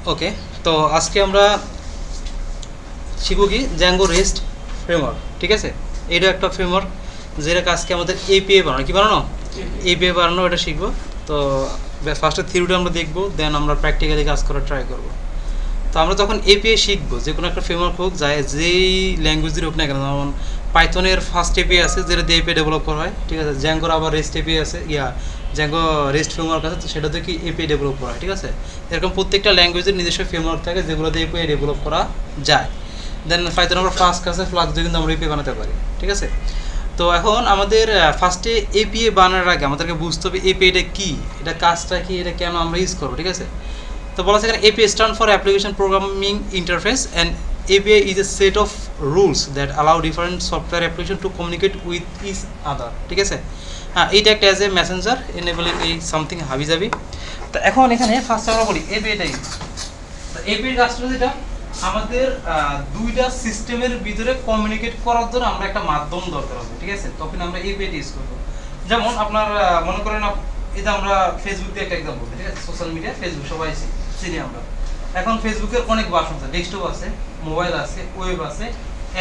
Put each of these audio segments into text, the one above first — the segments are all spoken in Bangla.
ওকে, তো আজকে আমরা শিখব কি জ্যাঙ্গো রেস্ট ফ্রেমওয়ার্ক। ঠিক আছে, এটা একটা ফ্রেমওয়ার্ক যেটা আজকে আমাদের এপিআই বানানো, কি বানানো, এপিআই বানানো, এটা শিখবো। তো ফার্স্টে থিওরিটা আমরা দেখবো, দেন আমরা প্র্যাকটিক্যালি কাজ করার ট্রাই করবো। তো আমরা যখন এপিআই শিখবো, যে কোনো একটা ফ্রেমওয়ার্ক হোক, যায় যেই ল্যাঙ্গুয়েজের হোক না কেন, যেমন পাইথনের ফার্স্ট এপিআই আছে যেটা দিয়ে এপিআই ডেভেলপ করা হয়। ঠিক আছে, জ্যাঙ্গোর আবার রেস্ট এপিআই আছে, জ্যাঙ্গো রেস্ট ফ্রেমওয়ার্ক আছে, তো সেটা দিয়ে কি এপিআই ডেভেলপ করা হয়। ঠিক আছে, এরকম প্রত্যেকটা ল্যাঙ্গুয়েজের নিজস্ব ফ্রেমওয়ার্ক থাকে যেগুলো দিয়ে এপিআই ডেভেলপ করা যায়। দেন পাইথন আবার ফ্লাস্ক আছে, ফ্লাস্ক দিয়ে কিন্তু আমরা এপিআই বানাতে পারি। ঠিক আছে, তো এখন আমাদের ফার্স্টে এপিআই বানানোর আগে আমাদেরকে বুঝতে হবে এপিআইটা কী, এটা কাজটা কি, এটা কেন আমরা ইউজ করবো। ঠিক আছে, তো বলা আছে এখানে API stand for application programming interface, and API is a set of rules that allow different software application to communicate with each other. ঠিক আছে, হ্যাঁ, এইটা একটা অ্যাজ এ মেসেঞ্জার এনেবলিং এই সামথিং হাবিজাবি। তো এখন এখানে ফার্স্ট আমরা বলি এপিআইটাই। তো এপিআই কাজটা যেটা আমাদের দুইটা সিস্টেমের ভিতরে কমিউনিকেট করার জন্য আমরা একটা মাধ্যম দরকার হবে। ঠিক আছে, তখন আমরা এপিআই ইউজ করবো। যেমন আপনার মনে করেন এটা আমরা ফেসবুক দিয়ে একটা এক্সাম্পল, ঠিক আছে, সোশ্যাল মিডিয়া ফেসবুক সবাই চিনি আমরা। এখন ফেসবুকের অনেক ভার্সন আছে, ডেস্কটপ আছে, মোবাইল আছে, ওয়েব আছে,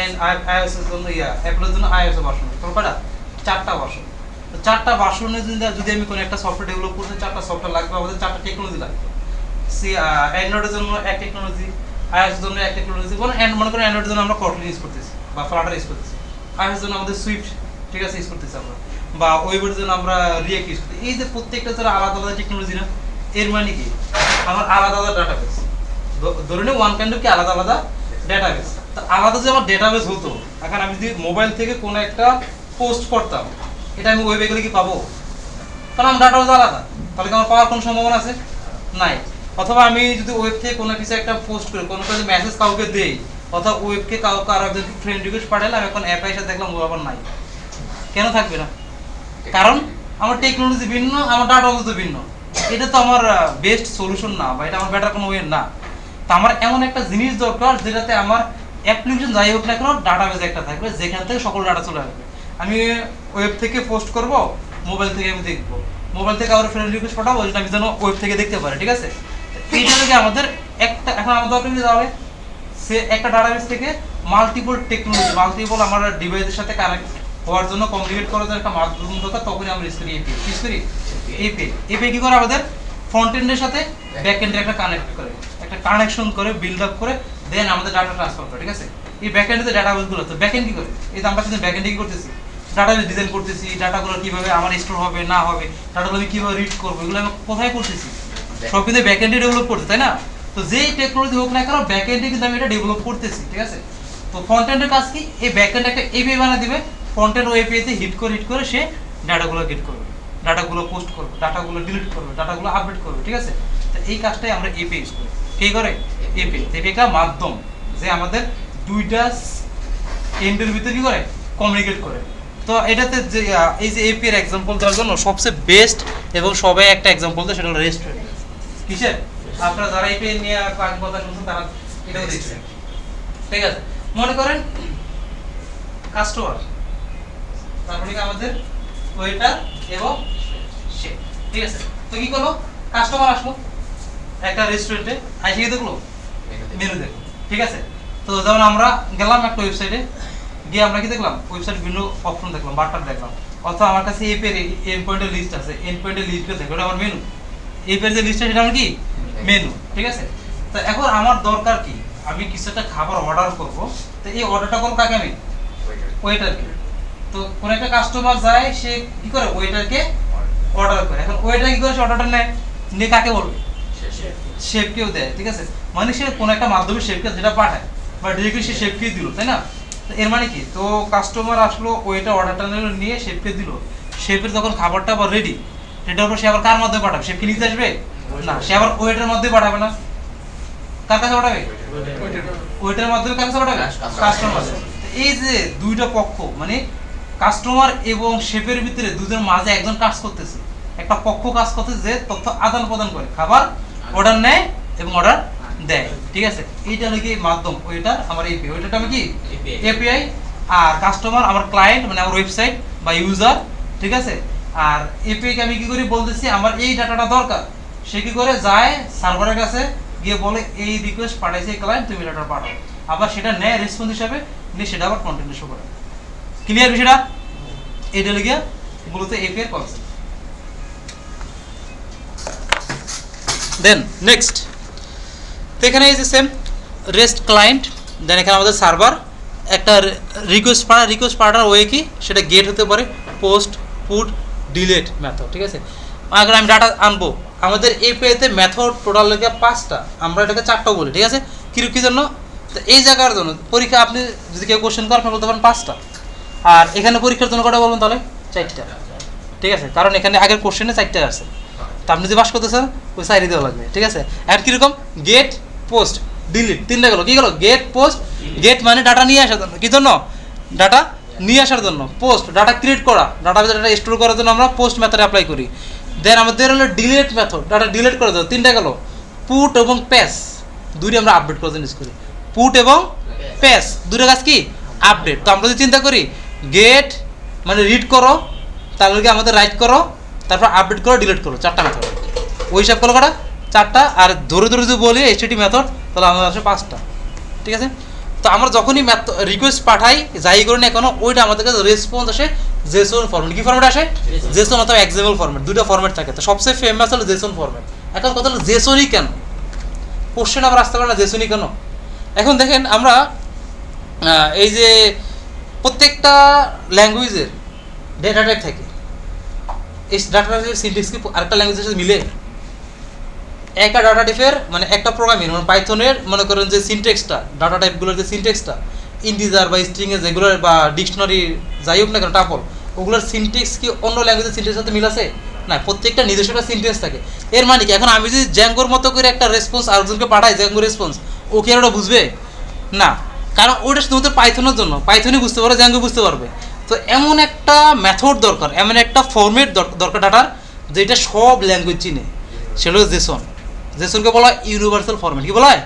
এন্ড আইওএস এর জন্য অ্যাপলের জন্য আইওএস ভার্সন আছে। কয়টা? 4টা ভার্সন। তো 4টা ভার্সনে যদি আমি কোনো একটা সফটওয়্যার ডেভেলপ করতে, 4টা সফটওয়্যার লাগবে, আমাদের 4টা টেকনোলজি লাগবে। অ্যান্ড্রয়েডের জন্য এক টেকনোলজি, আইওএস এর জন্য এক টেকনোলজি। মনে করেন অ্যান্ড্রয়েডের জন্য আমরা কটলিন ইউজ করতেছি বা ফ্লাটার ইউজ করতেছি, আইওএস এর জন্য আমাদের সুইফট, ঠিক আছে, ইউজ করতেছি আমরা, বা ওয়েবের জন্য আমরা রিয়েক্ট ইউজ করতেছি। এই যে প্রত্যেকটা যারা আলাদা আলাদা টেকনোলজি না, এর মানে কি আমার আলাদা আলাদা ডাটাবেস, ধরে নিই ওয়ান কাইন্ড অফ কি আলাদা আলাদা ডেটাবেস। তো আলাদা যে আমার ডেটাবেস হতো, এখন আমি যদি মোবাইল থেকে কোনো একটা পোস্ট করতাম, এটা আমি ওয়েবে গেলে কি পাবো? কারণ আমার ডাটাবেস আলাদা, তাহলে কি আমার পাওয়ার কোনো সম্ভাবনা আছে? নাই। অথবা আমি যদি ওয়েব থেকে কোনো কিছু একটা পোস্ট করি, কোনো কাজে মেসেজ কাউকে দেই, অথবা ওয়েবকে কাউকে আর একজন ফ্রেন্ড রিকোয়েস্ট পাঠালাম, এখন অ্যাপে এসে দেখলাম ও আবার নাই, কেন থাকবে না? কারণ আমার টেকনোলজি ভিন্ন, আমার ডাটাবেস তো ভিন্ন। এটা তো আমার বেস্ট সলিউশন না, বা এটা আমার বেটার কোনো ওয়ে না। তো আমার এমন একটা জিনিস দরকার যেটাতে আমার অ্যাপ্লিকেশন যাই হোক না কেন ডাটাবেস একটা থাকবে, যেখান থেকে সকল ডাটা চলে আসবে। আমি ওয়েব থেকে পোস্ট করব, মোবাইল থেকে আমি দেখবো, মোবাইল থেকে আমার ফ্রেন্ড রিকোয়েস্ট পাঠাবো, যেটা আমি যেন ওয়েব থেকে দেখতে পারি। ঠিক আছে, এইটা থেকে আমাদের একটা, এখন আমাদের দরকার কি তাহলে, সে একটা ডাটাবেস থেকে মাল্টিপল টেকনোলজি, মাল্টিপল আমার ডিভাইসের সাথে কানেক্ট হওয়ার জন্য, কমিউনিকেট করার জন্য একটা মাধ্যম দরকার। তখনই আমরা ইউজ করি এপিআই। ইউজ করি এপিআই। এপিআই কি করে আমাদের ফ্রন্ট এন্ডের সাথে ব্যাক এন্ডে একটা কানেক্ট করে, একটা কানেকশন করে, বিল্ড আপ করে, দেন আমাদের ডাটা ট্রান্সফার করে। ঠিক আছে, এই ব্যাক এন্ডে যে ডাটাবেসগুলো আছে, ব্যাক এন্ড কি করে, এই যে আমরা কিন্তু ব্যাক এন্ডে কি করতেছি, ডাটাবেস ডিজাইন করতেছি, ডাটাগুলো কিভাবে আমার স্টোর হবে না হবে, ডাটাগুলো আমি কিভাবে রিড করবো, এগুলো আমি কোথায় করতেছি, সব কিন্তু ব্যাক এন্ডে ডেভেলপ করতে, তাই না? তো যেই টেকনোলজি হোক না কেন, ব্যাক এন্ডে কিন্তু আমি এটা ডেভেলপ করতেছি। ঠিক আছে, তো ফ্রন্ট এন্ডের কাজ কি, এই ব্যাক এন্ড একটা এপিআই বানিয়ে দিবে, ফ্রন্ট এন্ড ও এপিআই তে হিট করে সে ডাটাগুলো গেট করবে, ডাটাগুলো পোস্ট করবে, ডাটাগুলো ডিলিট করবে, ডাটাগুলো আপডেট করবে। ঠিক আছে, তো এই কাজটাই আমরা এপিআই ইউজ করি। কে করে? এপিআই। এপিআই একটা মাধ্যম যে আমাদের দুইটা এন্ডের ভিতরে কি করে, কমিউনিকেট করে। তো এটাতে যে এই যে এপিআই এর एग्जांपल দেওয়ার জন্য সবচেয়ে বেস্ট এবং সবাই একটা एग्जांपल দেয়, সেটা হলো রেস্ট। কিসের? আপনারা যারা এপিআই নিয়ে আগে কথা শুনছেন তারা এটাও দেখছেন। ঠিক আছে, মনে করেন কাস্টমার, তারপরে কি আমাদের ওয়েটার এবং শেফ। ঠিক আছে, তো কি করলো, কাস্টমার আসলো একটা রেস্টুরেন্টে, আইসে কি দেখলো, মেনু দেখলো। ঠিক আছে, তো যেমন আমরা গেলাম একটা ওয়েবসাইটে, গিয়ে আমরা কি দেখলাম, ওয়েবসাইট বিভিন্ন অপশন দেখলাম, বাটন দেখলাম, অথবা আমার কাছে এপিআই এন্ড পয়েন্টের লিস্ট আছে, এন্ড পয়েন্টের লিস্টটা দেখো, এটা আমার মেনু। এপিআই যে লিস্টটা সেটা আমার কি মেনু। ঠিক আছে, তো এখন আমার দরকার কি, আমি কিছু একটা খাবার অর্ডার করব, তো এই অর্ডারটা করব কাকে, আমি ওয়েটারকে। তো কোন একটা কাস্টমার যায়, সে কি করে, ওয়েটারকে অর্ডার করে। এখন ওয়েটার কি করে, সে অর্ডারটা নেয়, নিয়ে কাকে বলবে, শেফকেও দেয়। ঠিক আছে, মানে সে কোন একটা মাধ্যমে শেফকে যেটা পাঠায়, বা ডিরেক্টলি সে শেফকেই দিল, তাই না? তো এর মানে কি, তো কাস্টমার আসলো, ওয়েটার অর্ডারটা নিয়ে শেফকে দিল, শেফের যখন খাবারটা আবার রেডি, রেডি হওয়ার পর সে আবার কার মাধ্যমে পাঠাবে, শেফ কি নিতে আসবে না, সে আবার ওয়েটারের মাধ্যমে পাঠাবে না, কার কাছে পাঠাবে, ওয়েটারের মাধ্যমে কার কাছে পাঠাবে, কাস্টমার মাধ্যমে। এই যে দুইটা পক্ষ, মানে কাস্টমার এবং শেফের ভিতরে দুজনের মাঝে একজন কাজ করতেছে, একটা পক্ষ কাজ করতেছে যে তথ্য আদান প্রদান করে, খাবার অর্ডার নেয় এবং অর্ডার দেয়। ঠিক আছে, এইটা হলো কি মাধ্যম, ওইটা আমার এপিআই, ওইটা আমি কি এপিআই, আর কাস্টমার আমার ক্লায়েন্ট, মানে আমার ওয়েবসাইট বা ইউজার। ঠিক আছে, আর এপিআই কে আমি কি করি বলতেছি, আমার এই ডাটাটা দরকার, সে কি করে যায় সার্ভারের কাছে, গিয়ে বলে এই রিকোয়েস্ট পাঠাইছে ক্লায়েন্ট, তুমি লেটার পাঠাও, আবার সেটা নেয় রেসপন্স হিসাবে, নিয়ে সেটা আবার কন্টেন্টে শো করে। ক্লিয়ার বিষয়টা? এটা লিখে মূলত এপিআই এর কনসেপ্ট। দেন নেক্সট, তো এখানে এই যে সেম রেস্ট ক্লায়েন্ট, দেন এখানে আমাদের সার্ভার একটা রিকোয়েস্ট পাঠার ওয়ে কি, সেটা গেট হতে পারে, পোস্ট, পুট, ডিলেট মেথড, ঠিক আছে। আগে আমি ডাটা আনবো, আমাদের এপিআইতে মেথড টোটাল লেগে 5টা, আমরা এটাকে 4টাও বলি, ঠিক আছে। কী জন্য? তো এই জায়গার জন্য পরীক্ষা আপনি যদি কেউ কোশ্চেন করেন আপনি বলতে পারেন 5টা, আর এখানে পরীক্ষার জন্য কটা বলবেন তাহলে 4টা, ঠিক আছে, কারণ এখানে আগের কোশ্চেনে 4টা আছে, তো আপনি যদি পাস করতেছেন ওই সাইডে দেওয়া লাগবে, ঠিক আছে। আর কীরকম, গেট, পোস্ট, ডিলিট, 3টা গেলো। কী গেলো? Get, post. গেট মানে ডাটা নিয়ে আসার জন্য, কী জন্য? ডাটা নিয়ে আসার জন্য। পোস্ট ডাটা ক্রিয়েট করা, ডাটা ডাটা স্টোর করার জন্য আমরা পোস্ট মেথড অ্যাপ্লাই করি। দেন আমাদের হলো ডিলিট মেথড, ডাটা ডিলিট করার জন্য। 3টা গেলো। পুট এবং প্যাস, দুইটা আমরা আপডেট করার জন্য ইউজ করি। পুট এবং প্যাস দুটো কাজ কি? আপডেট। তো আমরা যদি চিন্তা করি গেট মানে রিড করো, তাহলে কি আমাদের রাইট করো, তারপর আপডেট করো, ডিলিট করো, 4টা মেথড। ওই হিসাব করো কটা? 4টা। আর ধরে ধরে যদি বলি এইচটিটি মেথড, তাহলে আমাদের আসে 5টা, ঠিক আছে। তো আমরা যখনই রিকোয়েস্ট পাঠাই যাই করি না কেন, ওইটা আমাদের কাছে রেসপন্স আসে জেসন ফরম্যাট। কি ফরম্যাট আসে? জেসন অথবা এক্সাম্পল ফরম্যাট, দুটো ফরম্যাট থাকে। তো সবচেয়ে ফেমাস হলো জেসন ফরম্যাট। এখন কথা হলো জেসনই কেন, কোশ্চেন আবার আসতে পারে না জেসনই কেন। এখন দেখেন আমরা এই যে প্রত্যেকটা ল্যাঙ্গুয়েজের ডেটা টাইপ থাকে, এই ডাটা টাইপের সিনট্যাক্স কি আরেকটা ল্যাঙ্গুয়েজের সাথে মিলে? একটা ডাটা টাইপের মানে একটা প্রোগ্রামিং মানে পাইথনের মনে করেন যে সিনট্যাক্সটা, ডাটা টাইপগুলোর যে সিনট্যাক্সটা, ইন্টিজার বা স্ট্রিংয়ের যেগুলোর বা ডিকশনারি যাই হোক না কেন টাপল, ওগুলোর সিনট্যাক্স কি অন্য ল্যাঙ্গুয়েজের সিনট্যাক্সের সাথে মিল আছে? না, প্রত্যেকটা নিজস্ব একটা সিনট্যাক্স থাকে। এর মানে কি, এখন আমি যদি জ্যাঙ্গোর মতো করে একটা রেসপন্স আরেকজনকে পাঠাই, জ্যাঙ্গো রেসপন্স, ও কি আর ওটা বুঝবে? না, কারণ ওটা শুধুমাত্র পাইথনের জন্য, পাইথনই বুঝতে পারে, জ্যাঙ্গো বুঝতে পারবে। তো এমন একটা মেথড দরকার, এমন একটা ফরম্যাট দরকার ডাটার, যেটা সব ল্যাঙ্গুয়েজ চিনে, সেটা হলো জেসন। জেসনকে বলা হয় ইউনিভার্সাল ফরম্যাট। কি বলা হয়?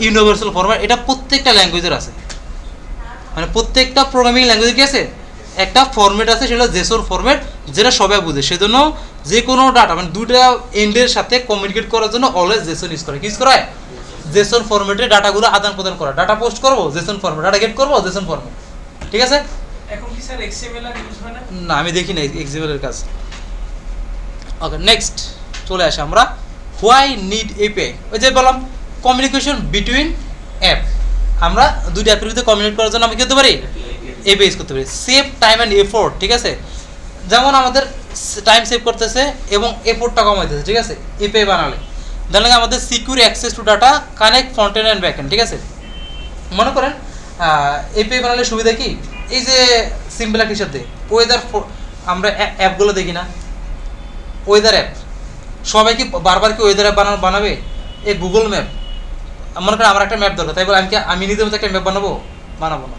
Universal format. এটা প্রত্যেকটা ল্যাঙ্গুয়েজের আছে, মানে প্রত্যেকটা প্রোগ্রামিং ল্যাঙ্গুয়েজে কি আছে? একটা ফরম্যাট আছে, সেটা জেসন ফরম্যাট, যেটা সবাই বুঝে। সেজন্য যে কোনো ডাটা মানে দুটা এন্ডের সাথে কমিউনিকেট করার জন্য অলওয়েজ জেসন ইউজ করে। কি ইউজ করা হয়? জেসন ফরম্যাটে ডাটাগুলো আদান প্রদান করা। ডাটা পোস্ট করবো জেসন ফরম্যাট, ডাটা গেট করবো জেসন ফরম্যাট, ঠিক আছে। এখন কি স্যার এক্সএমএল আর ইউজ হয় না? না, আমি দেখি না এক্সএমএল এর কাজ। ওকে, নেক্সট চলে আসে আমরা হোয়াই নিড এপিআই। ওই যে বললাম কমিউনিকেশন বিটুইন অ্যাপ, আমরা দুইটা অ্যাপের ভিতরে কমিউনিকেট করার জন্য আমি কি করতে পারি? এপিআই ইউজ করতে পারি। সেভ টাইম অ্যান্ড এফোর্ট, ঠিক আছে। যেমন আমাদের টাইম সেভ করতেছে এবং এফোর্টটা কমাইতেছে, ঠিক আছে, এপিআই বানালে। ধরুন আমাদের secure access to data, connect front end back end, ঠিক আছে। মনে করেন এপিআই বানালে সুবিধা কি, এই যে সিম্পল একটা সাথে ওয়েদার, আমরা অ্যাপগুলো দেখি না, ওয়েদার অ্যাপ, সবাই কি বারবার কি ওয়েদার অ্যাপ বানাবে? এই গুগল ম্যাপ, মনে করেন আমার একটা ম্যাপ দরকার, তাই বলে আমি নিজের মতো একটা ম্যাপ বানাবো না।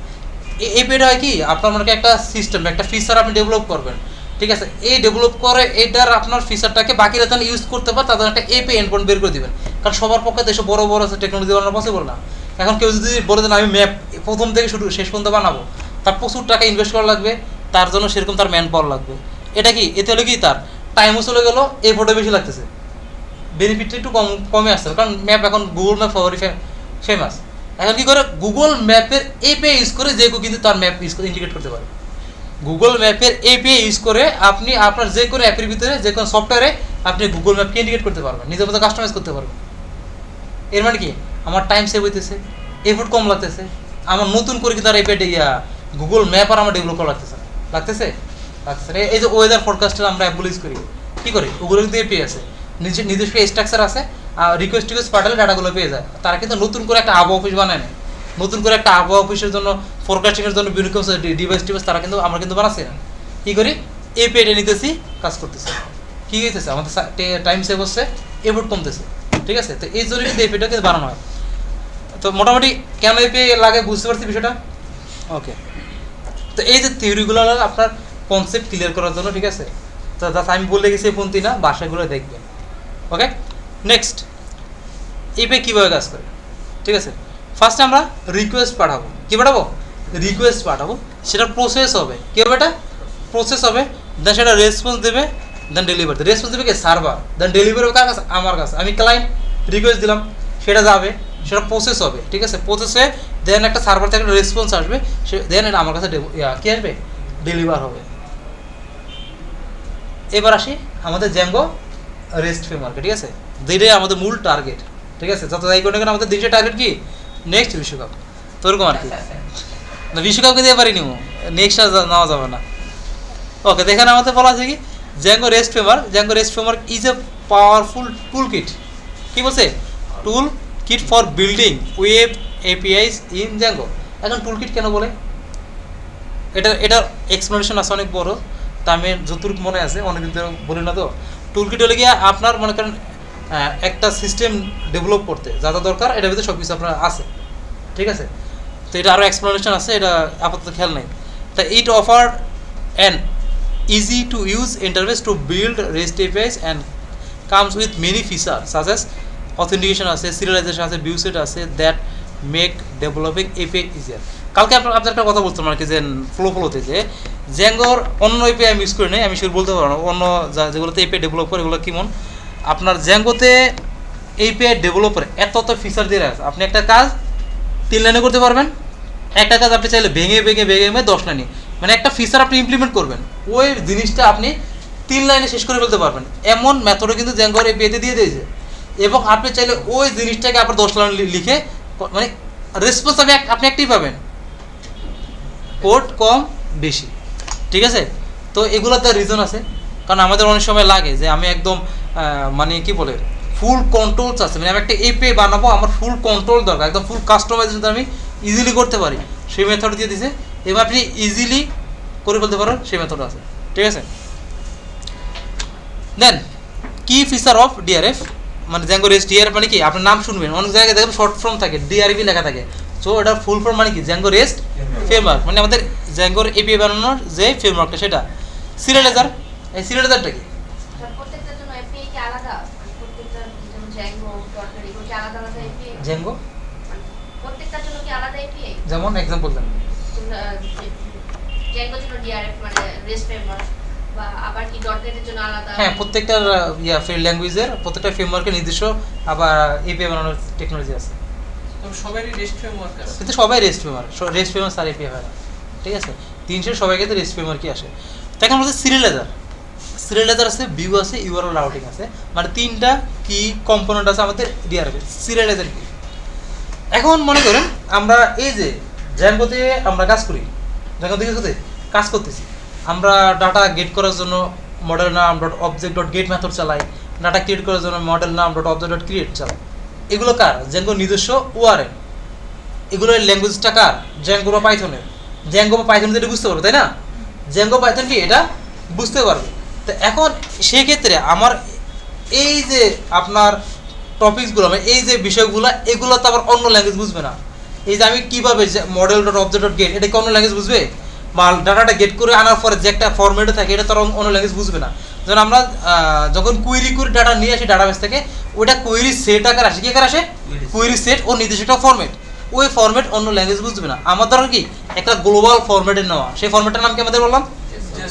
এই পেটা হয় কি, আপনার মনে করেন একটা সিস্টেম, একটা ফিচার আপনি ডেভেলপ করবেন, ঠিক আছে। এই ডেভেলপ করে এটার আপনার ফিচারটাকে বাকিরা যেন ইউজ করতে পারে, তাদের একটা এপিআই এন্ড পয়েন্ট বের করে দিবেন। কারণ সবার পক্ষে তো এসব বড় বড় টেকনোলজি বানানো পসিবল না। এখন কেউ যদি বলে দেন আমি ম্যাপ প্রথম থেকে শুরু শেষ পর্যন্ত বানাবো, তার প্রচুর টাকা ইনভেস্ট করা লাগবে, তার জন্য সেরকম তার ম্যান পাওয়ার লাগবে। এটা কি, এতে হলে কি তার টাইমও চলে গেলো, এই ফটো বেশি লাগতেছে, বেনিফিটটা একটু কমে আসছে, কারণ ম্যাপ এখন গুগল ম্যাপ ফেমাস। এখন কি করে, গুগল ম্যাপের এপিআই ইউজ করে যে কেউ কিন্তু তার ম্যাপ ইউজ করে ইন্টিগ্রেট করতে পারে। গুগল ম্যাপের এপিআই ইউজ করে আপনি আপনার যে কোনো অ্যাপের ভিতরে যে কোনো সফটওয়্যারে আপনি গুগল ম্যাপকে ইন্টিগ্রেট করতে পারবেন, নিজের মতো কাস্টমাইজ করতে পারবেন। এর মানে কি, আমার টাইম সেভ হইতেছে, এফোর্ট কম লাগতেছে, আমার নতুন করে কিন্তু আর এপিআই গুগল ম্যাপ আর আমার ডেভেলপ করা লাগতেছে। এই যে ওয়েদার ফরকাস্টের আমরা অ্যাপগুলো ইউজ করি, কী করি, ওগুলো কিন্তু এপিআই আছে, নিজস্ব স্ট্রাকচার আছে, রিকোয়েস্ট পাঠালে ডাটাগুলো পেয়ে যায়। তারা কিন্তু নতুন করে একটা আবহাওয়া অফিস বানায় না, নতুন করে একটা আবহাওয়া অফিসের জন্য ফোরকাস্টিংয়ের জন্য বিভিন্ন ডিভাইস তারা কিন্তু আমরা কিন্তু বানাচ্ছি না। কী করি, এপিআইটা নিতেছি, কাজ করতেছি, কী হইতেছে, আমাদের টাইম সেভ হচ্ছে, এফোর্ট কমতেছে, ঠিক আছে। তো এই জন্য কিন্তু এপিআইটা কিন্তু বানানো হয়। তো মোটামুটি কেন এপিআই লাগে বুঝতে পারছি বিষয়টা। ওকে, তো এই যে থিওরিগুলো আপনার কনসেপ্ট ক্লিয়ার করার জন্য, ঠিক আছে। তো আমি বলে গেছি পন্থী না, বাসাগুলো দেখবেন। ওকে, নেক্সট এপিআই কীভাবে কাজ করে, ঠিক আছে। ফার্স্টে আমরা রিকোয়েস্ট পাঠাবো, কী পাঠাবো? রিকোয়েস্ট পাঠাবো, সেটা প্রসেস হবে, কী হবে, এটা প্রসেস হবে, দেন সেটা রেসপন্স দেবে, দেন ডেলিভার দেবে। রেসপন্স দেবে কি, সার্ভার, দেন ডেলিভারি হবে কার কাছে? আমার কাছে। আমি ক্লায়েন্ট রিকোয়েস্ট দিলাম, সেটা যাবে, সেটা প্রসেস হবে, ঠিক আছে, প্রসেসে দেন একটা সার্ভার থেকে একটা রেসপন্স আসবে, সে দেন এটা আমার কাছে কী আসবে, ডেলিভার হবে। এবার আসি আমাদের জ্যাঙ্গো রেস্ট ফ্রেমওয়ার্কে, ঠিক আছে, যেটাই আমাদের মূল টার্গেট, ঠিক আছে, যত যাই করে আমাদের দেশের টার্গেট কি নেক্সট বিশ্বকাপ, তো ওরকম আর কি না, বিশ্বকাপকে দিয়ে পারিনি, নেক্সট আর নেওয়া যাবে না। ওকে, দেখেন আমাদের বলা আছে কি Django REST framework is a powerful tool kit, কী বলছে, tool kit for building web APIs in Django. এখন টুল কিট কেন বলে, এটার এক্সপ্লেনেশন আছে অনেক বড়, তা আমি যতটুকু মনে আছে অনেকদিন ধরে বলি না। তো টুল কিট হলে গিয়ে আপনার মনে করেন একটা সিস্টেম ডেভেলপ করতে যা যা দরকার এটার ভিতরে সব কিছু আপনার আছে, ঠিক আছে, তো এটা আরও এক্সপ্লেনেশন আছে, এটা আপাতত খেয়াল নেই। তা it offer an easy to use interface to build REST APIs and comes with many features such as authentication আছে, serialization আছে, view set আছে that make developing API easier. কালকে আপনার একটা কথা বলছিলাম আর কি, যে ফ্লোতে যে জ্যাঙ্গোর অন্য এপিআই আমি ইউজ করি নাই, আমি শুরু বলতে পারবো না অন্য যেগুলোতে এপিআই ডেভেলপ করে এগুলো কেমন। আপনার জ্যাঙ্গোতে এপিআই ডেভেলপার এত ফিচার দিয়ে আছে, আপনি একটা কাজ 3 লাইনে করতে পারবেন, একটা কাজ আপনি চাইলে ভেঙে 10 লাইনে, মানে একটা ফিচার আপনি ইমপ্লিমেন্ট করবেন, ওই জিনিসটা আপনি 3 লাইনে শেষ করে ফেলতে পারবেন, এমন মেথডও কিন্তু জ্যাঙ্গোর এপিআইতে দিয়ে দিয়েছে। এবং আপনি চাইলে ওই জিনিসটাকে আবার 10 লাইন লিখে, মানে রেসপন্স আপনি একটাই পাবেন, কোড কম বেশি, ঠিক আছে। তো এগুলোতে রিজন আছে, কারণ আমাদের অনেক সময় লাগে যে আমি একদম মানে কি বলে ফুল কন্ট্রোলস আছে, মানে আমি একটা এপিআই বানাবো, আমার ফুল কন্ট্রোল দরকার, একদম ফুল কাস্টমাইজেশন আমি ইজিলি করতে পারি, সেই মেথড দিয়ে দিয়েছে, এবং আপনি ইজিলি করে ফেলতে পারেন, সেই মেথড আছে, ঠিক আছে। দেন কি ফিচার অফ ডিআরএফ, মানে জ্যাঙ্গো রেস্ট ডিআরএফ মানে কি, আপনার নাম শুনবেন অনেক জায়গায় দেখবেন শর্ট ফর্ম থাকে, ডিআরএফ লেখা থাকে, সো এটা ফুল ফর্ম মানে কি জ্যাঙ্গো রেস্ট ফ্রেমওয়ার্ক, মানে আমাদের জ্যাঙ্গোর এপিআই বানানোর যে ফ্রেমওয়ার্কটা সেটা। সিরিয়ালাইজার, এই সিরিয়ালাইজারটা কি, প্রত্যেকটার জন্য এপিআই কি আলাদা, প্রত্যেকটা যেমন জ্যাঙ্গো ডটনেট এগুলো কি আলাদা আলাদা এপিআই, জ্যাঙ্গো প্রত্যেকটার জন্য কি আলাদা এপিআই, যেমন এক্সাম্পল দেন, জ্যাঙ্গোর জন্য ডিআরএফ মানে রেস্ট ফ্রেমওয়ার্ক, বা আবার কি ডটনেটের জন্য আলাদা, হ্যাঁ প্রত্যেকটা ল্যাঙ্গুয়েজের প্রত্যেকটা ফ্রেমওয়ার্কের নিজস্ব আবার এপিআই বানানোর টেকনোলজি আছে, তবে সবারই রেস্ট ফ্রেমওয়ার্ক আছে, কিন্তু সবাই রেস্ট ফ্রেমওয়ার্ক আর এপিআই হয় না, ঠিক আছে, 300 সবাইকে তো রেস্ট ফ্রেমওয়ার্কই আসে। তো এখন বলছে সিরিয়ালাইজার আছে, ভিউ আছে, ইউআরএল রাউটিং আছে, মানে 3টা কি কম্পোনেন্ট আছে আমাদের ডিআরএফ। সিরিয়ালাইজার কি, এখন মনে করেন আমরা এই যে জ্যাঙ্গোতে আমরা কাজ করি, জ্যাঙ্গোতে কাজ করতেছি, আমরা ডাটা গেট করার জন্য মডেল নাম dot object dot get method চালাই, ডাটা ক্রিয়েট করার জন্য মডেল নাম ডট অবজেক্ট ডট ক্রিয়েট চালাই, এগুলো কার, জ্যাঙ্গো নিজস্ব ওআরএল, এগুলোর ল্যাঙ্গুয়েজটা কার, জ্যাঙ্গো বা পাইথনের, জ্যাঙ্গো বা পাইথন যেটা বুঝতে পারবে, তাই না, জ্যাঙ্গো পাইথন কি এটা বুঝতে পারবে। তো এখন সেক্ষেত্রে আমার এই যে আপনার টপিকসগুলো, মানে এই যে বিষয়গুলো, এগুলো তো আবার অন্য ল্যাঙ্গুয়েজ বুঝবে না। এই যে আমি কীভাবে model dot object dot gate, এটা কি অন্য ল্যাঙ্গুয়েজ বুঝবে, বা ডাটাটা গেট করে আনার পরে যে একটা ফরম্যাটে থাকে এটা তো অন্য ল্যাঙ্গুয়েজ বুঝবে না। যেমন আমরা যখন কুয়েরি করে ডাটা নিয়ে আসি ডাটাবেস থেকে, ওইটা কুয়েরি সেট আকার আসে, কী আকার আসে, কুয়েরি সেট ও নির্দিষ্ট একটা ফরম্যাট, ওই ফরম্যাট অন্য ল্যাঙ্গুয়েজ বুঝবে না। আমার ধরো কি একটা গ্লোবাল ফরম্যাটে নেওয়া, সেই ফরম্যাটের নাম কি আমাদের বললাম,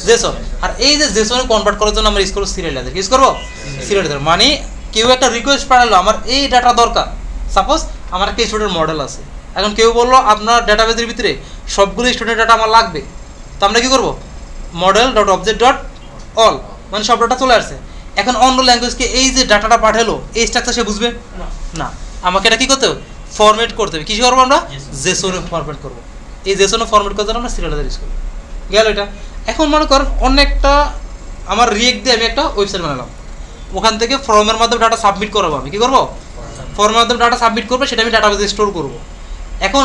জেসন। আর এই যে জেসনে কনভার্ট করার জন্য আমরা ইউজ করবো সিরিয়ালাইজার, ইউজ করবো সিরিয়ালাইজার, মানে কেউ একটা রিকোয়েস্ট পাঠালো আমার এই ডাটা দরকার, সাপোজ আমার একটা স্টুডেন্ট মডেল আছে, এখন কেউ বললো আপনার ডাটাবেসের ভিতরে সবগুলো স্টুডেন্ট ডাটা আমার লাগবে, তো আমরা কী করবো, model dot object dot all, মানে সব ডাটা চলে আসছে। এখন অন্য ল্যাঙ্গুয়েজকে এই যে ডাটাটা পাঠালো এই স্ট্রাকচার সে বুঝবে না, আমাকে এটা কী করতে হবে, ফরম্যাট করতে হবে, কী করবো আমরা, জেসনে ফরম্যাট করবো, এই জেসনে ফরম্যাট করতে আমরা সিরিয়ালাইজার ইউজ করবো, গেল এটা। এখন মনে করেন অনেকটা আমার রিয়েক্ট দিয়ে আমি একটা ওয়েবসাইট বানালাম, ওখান থেকে ফর্মের মাধ্যমে ডাটা সাবমিট করাবো, আমি কী করবো, ফর্মের মাধ্যমে ডাটা সাবমিট করবো, সেটা আমি ডাটাবেসে স্টোর করবো। এখন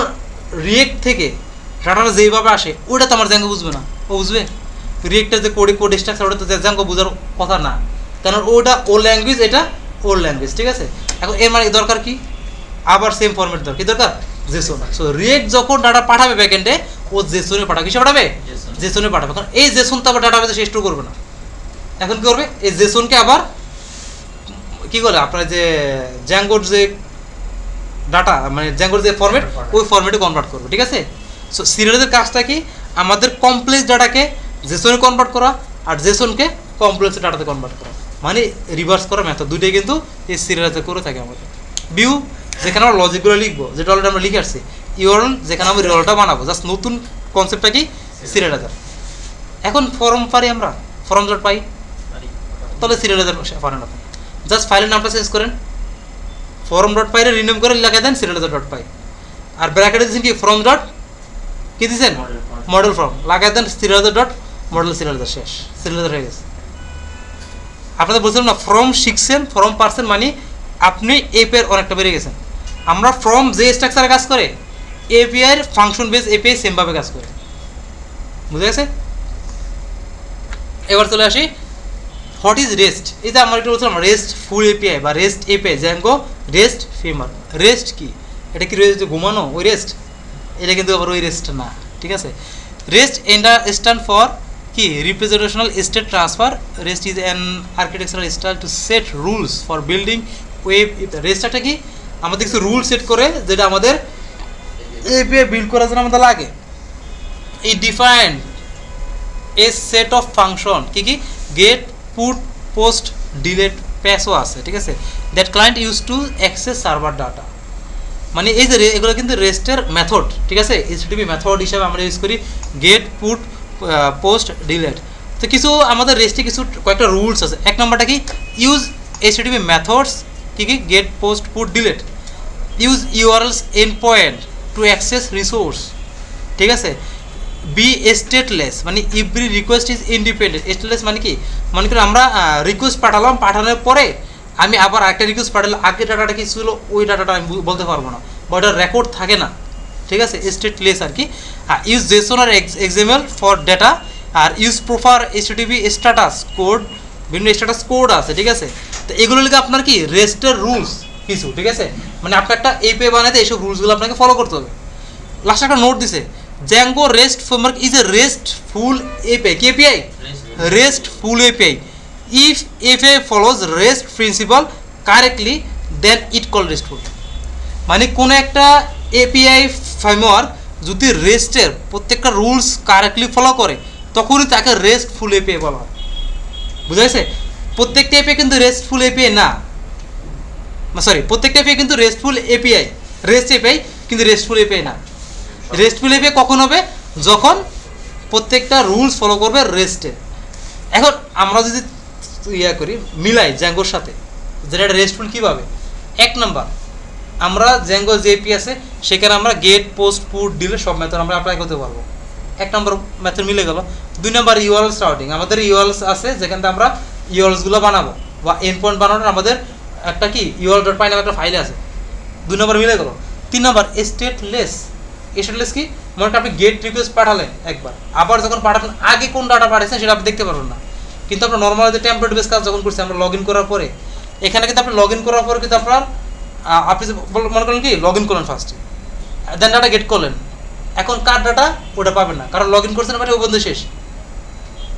রিয়েক্ট থেকে ডাটাটা যেইভাবে আসে ওইটা তো আমার জ্যাঙ্গো বুঝবে না, ও বুঝবে রিয়েক্টের যে কোড স্ট্রাকচার ওটা তো জ্যাঙ্গো বোঝার কথা না, কারণ ওটা ও ল্যাঙ্গুয়েজ, এটা ওর ল্যাঙ্গুয়েজ, ঠিক আছে। এখন এর মানে দরকার কি, আবার সেম ফরম্যাট দরকার, কি দরকার, জেসন। সো রিয়েক্ট যখন ডাটা পাঠাবে ব্যাকএন্ডে, ও জেসনে পাঠাবে, কিসে পাঠাবে, জেসনে পাঠাবে, কারণ এই জেসন তো আবার ডাটাবেসে সে স্টোর করবে না। এখন কী করবে, এই জেসনকে আবার কী করে আপনার যে জ্যাঙ্গোর যে ডাটা, মানে জ্যাঙ্গোর যে ফরম্যাট, ওই ফরম্যাটে কনভার্ট করবে, ঠিক আছে। সো সিরিয়ালের কাজটা কি, আমাদের কমপ্লেক্স ডাটাকে জেসনে কনভার্ট করা আর জেসনকে কমপ্লেক্স ডাটাতে কনভার্ট করা, মানে রিভার্স করা মেথড, দুটোই কিন্তু এই সিরিয়ালাইজার করে থাকে আমাদের। ভিউ যেখানে আমরা লজিকগুলো লিখবো, যেটা অলরেডি আমরা লিখে আসছি। ইউআরএল যেখানে আমি রিওয়ালটা বানাবো, জাস্ট নতুন কনসেপ্টটা কি সিরিয়ালাইজার। এখন ফর্ম পারি আমরা, ফর্ম ডট পাই, তাহলে সিরিয়ালাইজার পারেন আপনি। জাস্ট ফাইলের নামটা চেঞ্জ করেন, ফর্ম ডট পাইরে রিনেম করে লাগাই দেন সিরিয়ালাইজার ডট পাই, আর ব্র্যাকেটে দিচ্ছেন কি ফর্ম ডট কি দিচ্ছেন মডেল ফর্ম, লাগাই দেন সিরিয়ালাইজার ডট মডেল সিরিয়ালাইজার, শেষ, সিরিয়ালাইজার হয়ে গেছে। আপনাদের বলছিলাম না ফর্ম শিখছেন, ফর্ম পারছেন মানে আপনি এপিআই অনেকটা বেড়ে গেছেন। আমরা ফর্ম যে স্ট্রাকচারে কাজ করে এপিআই এর ফাংশন বেস এপিআই সেমভাবে কাজ করে, বুঝে গেছে? এবার চলে আসি হোয়াট ইজ রেস্ট। এই যে আমরা একটু বলছিলাম রেস্ট ফুল এপিআই বা rest API, Zango REST framework. Rest কি? এটা কি রেস্ট ঘুমানো ওই রেস্ট? এটা কিন্তু আবার ওই রেস্ট না, ঠিক আছে? রেস্ট স্ট্যান্ড ফর কি representational state transfer. REST is an architectural style to set rules for building web. REST একটা কি আমাদের কিছু রুল সেট করে যেটা আমাদের এপিআই বিল্ড করার জন্য আমাদের লাগে। এই defined A set of function কি কি গেট পুট পোস্ট ডিলেট প্যাসও আছে, ঠিক আছে? That client use to access server data. মানে এই যে এগুলো কিন্তু রেস্টের মেথড, ঠিক আছে? এইচটিটিপি মেথড হিসাবে আমরা ইউজ করি গেট পুট পোস্ট ডিলেট। তো কিছু আমাদের রেস্টে কিছু কয়েকটা রুলস আছে। এক নম্বরটা কি ইউজ এইচটিটিপি মেথডস কি কি get post put delete. Use URLs endpoint to access resource, ঠিক আছে? বি স্টেটলেস মানে every request is independent. Stateless মানে কি মনে করি আমরা রিকোয়েস্ট পাঠালাম, পাঠানোর পরে আমি আবার একটা রিকোয়েস্ট পাঠালে আগে ডাটাটা কি ছিল ওই ডাটাটা আমি বলতে পারবো না, বা ওটার রেকর্ড থাকে না, ঠিক আছে? স্টেটলেস আর কি। ইউজ জেসন আর এক্সএমএল ফর ডেটা, আর use proper HTTP status code, বিভিন্ন স্ট্যাটাস কোড আছে, ঠিক আছে? তো এগুলো লিখে আপনার কি রেস্টের রুলস কিছু, ঠিক আছে? মানে আপনার একটা এপিআই বানাতে এইসব রুলসগুলো আপনাকে ফলো করতে হবে। লাস্টে একটা নোট দিছে Django REST framework is a RESTful API. কি API? RESTful API. If API follows REST principle correctly then it call RESTful. মানে কোনো একটা এপিআই ফ্রেমওয়ার্ক যদি রেস্টের প্রত্যেকটা রুলস কারেক্টলি ফলো করে তখনই তাকে রেস্টফুল এপিআই বলা হয়, বুঝা গেছে? প্রত্যেকটা এপিআই কিন্তু রেস্টফুল এপিআই না, সরি প্রত্যেকটা এপিআই কিন্তু রেস্টফুল এপিআই, রেস্ট এপিআই কিন্তু রেস্টফুল এপিআই না। রেস্টফুল এপিআই কখন হবে? যখন প্রত্যেকটা রুলস ফলো করবে রেস্টে। এখন আমরা যদি করি মিলাই জ্যাঙ্গোর সাথে যেটা রেস্টফুল কীভাবে? এক নাম্বার আমরা জ্যাঙ্গো যে এপি আছে সেখানে আমরা গেট পোস্ট পুট ডিলে সব মেথড আমরা অ্যাপ্লাই করতে পারবো। এক নম্বর মেথড মিলে গেল। দুই নম্বর ইউআরএলস রাউটিং, আমাদের ইউআরএলস আছে যেখানে আমরা ইউআরএলসগুলো বানাবো বা এন্ড পয়েন্ট বানানোর আমাদের একটা কি ইউআরএল ডট পাই নামে একটা ফাইল আছে। দুই নম্বর মিলে গেল। তিন নম্বর স্টেটলেস। স্টেটলেস কি মনে করেন আপনি গেট রিকোয়েস্ট পাঠালেন একবার, আবার যখন পাঠাবেন আগে কোন ডাটা পাঠিয়েছেন সেটা আপনি দেখতে পারবেন না। কিন্তু আমরা নর্মাল যে টেমপ্লেট বেস কাজ যখন করছি আমরা লগ ইন করার পরে, এখানে কিন্তু আপনি লগ ইন করার পরে কিন্তু আপনার আপনি মনে করেন কি লগ ইন করলেন ফার্স্টে, দেন ডাটা গেট করলেন, এখন কার ডাটা ওটা পাবেন না, কারণ লগ ইন করছেন মানে ওই বন্ধু শেষ।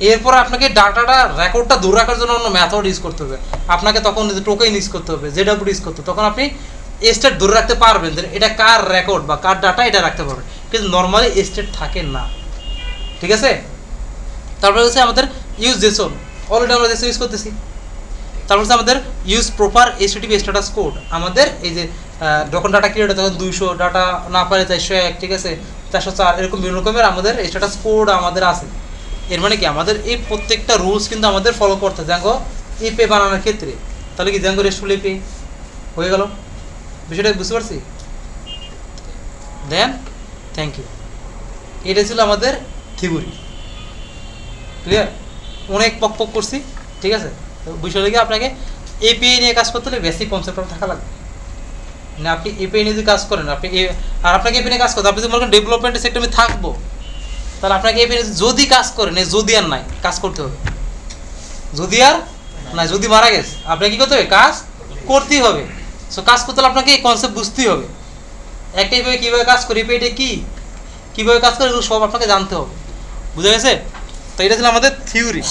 এরপর আপনাকে ডাটাটা রেকর্ডটা দূর রাখার জন্য অন্য মেথড ইউজ করতে হবে, আপনাকে তখন টোকেন ইউজ করতে হবে, জেডব্লিউ ইউজ করতে হবে, তখন আপনি স্টেট ধরে রাখতে পারবেন যে এটা কার রেকর্ড বা কার ডাটা এটা রাখতে পারবেন, কিন্তু নর্মালি স্টেট থাকে না, ঠিক আছে? তারপরে হচ্ছে আমাদের ইউজ জেসন, অলরেডি আমরা জেসন ইউজ করতেছি। তারপর হচ্ছে আমাদের use proper HTTP status code, আমাদের এই যে যখন ডাটা ক্রিয়েট হয় তখন 200 ডাটা না পারে 401, ঠিক আছে 404, এরকম বিভিন্ন রকমের আমাদের স্ট্যাটাস কোড আমাদের আছে। এর মানে কি আমাদের এই প্রত্যেকটা রুলস কিন্তু আমাদের ফলো করতে হয় জ্যাঙ্গো এপিআই বানানোর ক্ষেত্রে। তাহলে কি জ্যাঙ্গো রেস্টফুল এপিআই হয়ে গেল? বিষয়টা বুঝতে পারছি? দেন থ্যাংক ইউ। এটা ছিল আমাদের থিওরি, ক্লিয়ার? অনেক পক পক করছি, ঠিক আছে? তো বিষয়টা কি আপনাকে এপিআই নিয়ে কাজ করতে হলে বেসিক কনসেপ্ট থাকা লাগবে। না আপনি এপিআই নিয়ে যদি কাজ করেন আপনি আর আপনাকে এপিআই নিয়ে কাজ করতে, আপনি যদি মনে করেন ডেভেলপমেন্টের সেক্টরে আমি থাকবো, তাহলে আপনাকে এপিআই যদি কাজ করেন, যদি আর নাই কাজ করতে হবে, যদি আর নাই, যদি মারা গেছে আপনাকে কী করতে হবে? কাজ করতেই হবে। সো কাজ করতে হলে আপনাকে এই কনসেপ্ট বুঝতেই হবে। একটা এপিআই কীভাবে কাজ করে, এপিআইটা কী, কীভাবে কাজ করে, এগুলো সব আপনাকে জানতে হবে, বুঝা গেছে? তো এটা ছিল আমাদের থিওরি।